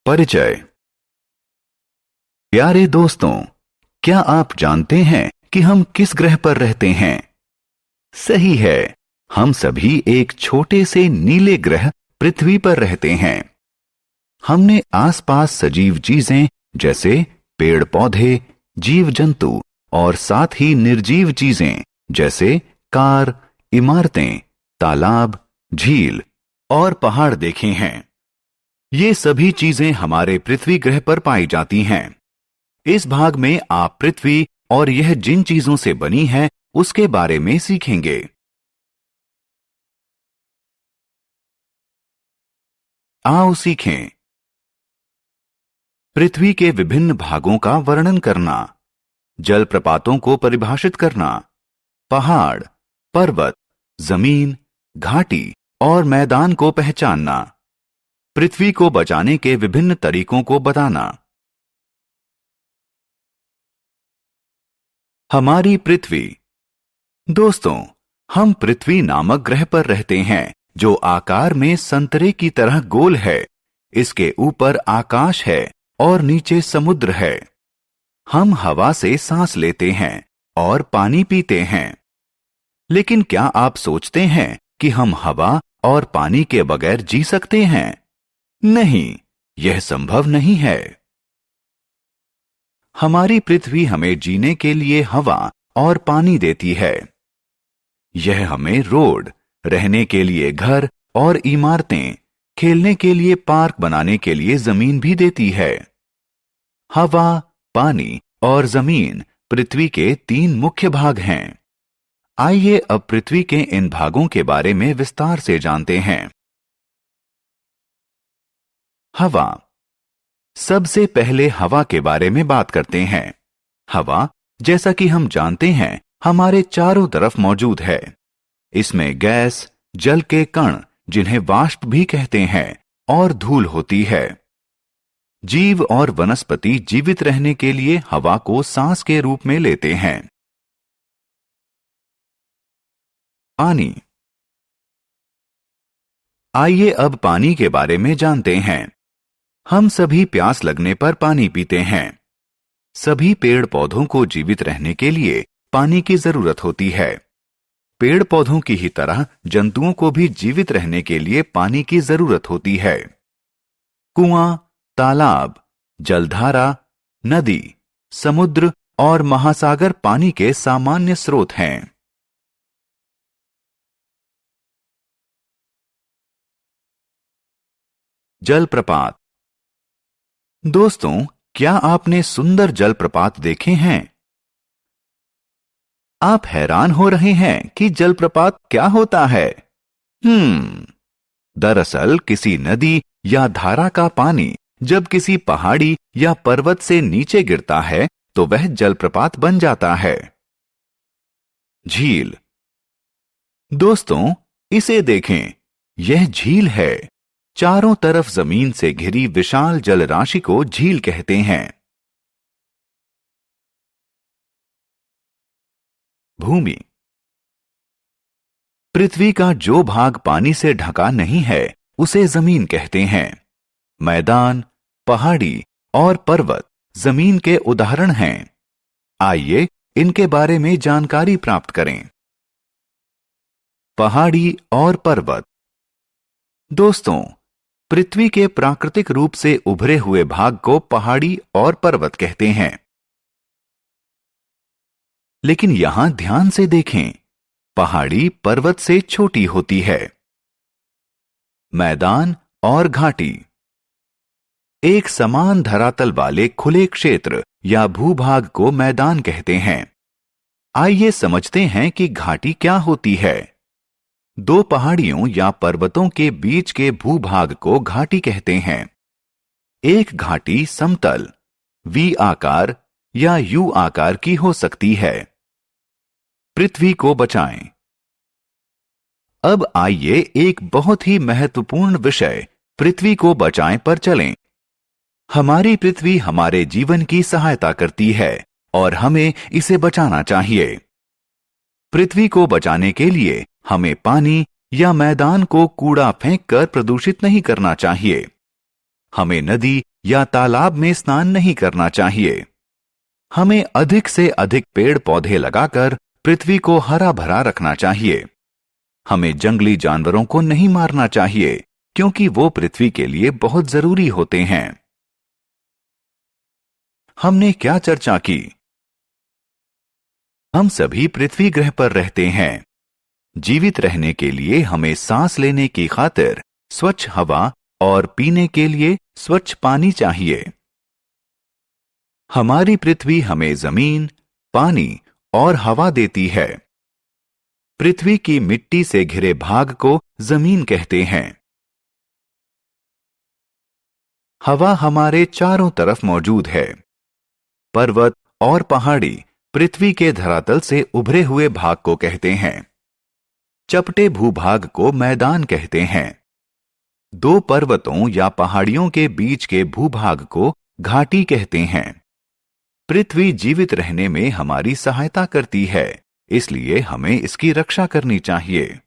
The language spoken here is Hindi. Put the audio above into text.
परिचय। प्यारे दोस्तों, क्या आप जानते हैं कि हम किस ग्रह पर रहते हैं? सही है, हम सभी एक छोटे से नीले ग्रह पृथ्वी पर रहते हैं। हमने आसपास सजीव चीजें जैसे पेड़ पौधे, जीव जंतु और साथ ही निर्जीव चीजें जैसे कार, इमारतें, तालाब, झील और पहाड़ देखे हैं। ये सभी चीजें हमारे पृथ्वी ग्रह पर पाई जाती हैं। इस भाग में आप पृथ्वी और यह जिन चीजों से बनी है उसके बारे में सीखेंगे। आओ सीखें। पृथ्वी के विभिन्न भागों का वर्णन करना, जलप्रपातों को परिभाषित करना, पहाड़, पर्वत, जमीन, घाटी और मैदान को पहचानना, पृथ्वी को बचाने के विभिन्न तरीकों को बताना। हमारी पृथ्वी। दोस्तों, हम पृथ्वी नामक ग्रह पर रहते हैं जो आकार में संतरे की तरह गोल है। इसके ऊपर आकाश है और नीचे समुद्र है। हम हवा से सांस लेते हैं और पानी पीते हैं। लेकिन क्या आप सोचते हैं कि हम हवा और पानी के बगैर जी सकते हैं? नहीं, यह संभव नहीं है। हमारी पृथ्वी हमें जीने के लिए हवा और पानी देती है। यह हमें रोड, रहने के लिए घर और इमारतें, खेलने के लिए पार्क बनाने के लिए जमीन भी देती है। हवा, पानी और जमीन पृथ्वी के 3 मुख्य भाग हैं। आइए अब पृथ्वी के इन भागों के बारे में विस्तार से जानते हैं। हवा। सबसे पहले हवा के बारे में बात करते हैं। हवा, जैसा कि हम जानते हैं, हमारे चारों तरफ मौजूद है। इसमें गैस, जल के कण जिन्हें वाष्प भी कहते हैं और धूल होती है। जीव और वनस्पति जीवित रहने के लिए हवा को सांस के रूप में लेते हैं। पानी। आइए अब पानी के बारे में जानते हैं। हम सभी प्यास लगने पर पानी पीते हैं। सभी पेड़ पौधों को जीवित रहने के लिए पानी की जरूरत होती है। पेड़ पौधों की ही तरह जंतुओं को भी जीवित रहने के लिए पानी की जरूरत होती है। कुआं, तालाब, जलधारा, नदी, समुद्र और महासागर पानी के सामान्य स्रोत हैं। जलप्रपात। दोस्तों, क्या आपने सुंदर जलप्रपात देखे हैं? आप हैरान हो रहे हैं कि जलप्रपात क्या होता है? दरअसल किसी नदी या धारा का पानी जब किसी पहाड़ी या पर्वत से नीचे गिरता है तो वह जलप्रपात बन जाता है। झील। दोस्तों, इसे देखें, यह झील है। चारों तरफ जमीन से घिरी विशाल जलराशि को झील कहते हैं। भूमि। पृथ्वी का जो भाग पानी से ढका नहीं है उसे जमीन कहते हैं। मैदान, पहाड़ी और पर्वत जमीन के उदाहरण हैं। आइए इनके बारे में जानकारी प्राप्त करें। पहाड़ी और पर्वत। दोस्तों, पृथ्वी के प्राकृतिक रूप से उभरे हुए भाग को पहाड़ी और पर्वत कहते हैं। लेकिन यहां ध्यान से देखें, पहाड़ी पर्वत से छोटी होती है। मैदान और घाटी। एक समान धरातल वाले खुले क्षेत्र या भूभाग को मैदान कहते हैं। आइए समझते हैं कि घाटी क्या होती है। 2 पहाड़ियों या पर्वतों के बीच के भूभाग को घाटी कहते हैं। एक घाटी समतल, वी आकार या यू आकार की हो सकती है। पृथ्वी को बचाएं। अब आइए एक बहुत ही महत्वपूर्ण विषय पृथ्वी को बचाएं पर चलें। हमारी पृथ्वी हमारे जीवन की सहायता करती है और हमें इसे बचाना चाहिए। पृथ्वी को बचाने के लिए हमें पानी या मैदान को कूड़ा फेंककर प्रदूषित नहीं करना चाहिए। हमें नदी या तालाब में स्नान नहीं करना चाहिए। हमें अधिक से अधिक पेड़ पौधे लगाकर पृथ्वी को हरा भरा रखना चाहिए। हमें जंगली जानवरों को नहीं मारना चाहिए, क्योंकि वो पृथ्वी के लिए बहुत जरूरी होते हैं। हमने क्या चर्चा की? हम सभी पृथ्वी ग्रह पर रहते हैं। जीवित रहने के लिए हमें सांस लेने की खातिर स्वच्छ हवा और पीने के लिए स्वच्छ पानी चाहिए। हमारी पृथ्वी हमें जमीन, पानी और हवा देती है। पृथ्वी की मिट्टी से घिरे भाग को जमीन कहते हैं। हवा हमारे चारों तरफ मौजूद है। पर्वत और पहाड़ी पृथ्वी के धरातल से उभरे हुए भाग को कहते हैं। चपटे भूभाग को मैदान कहते हैं। दो पर्वतों या पहाड़ियों के बीच के भूभाग को घाटी कहते हैं। पृथ्वी जीवित रहने में हमारी सहायता करती है, इसलिए हमें इसकी रक्षा करनी चाहिए।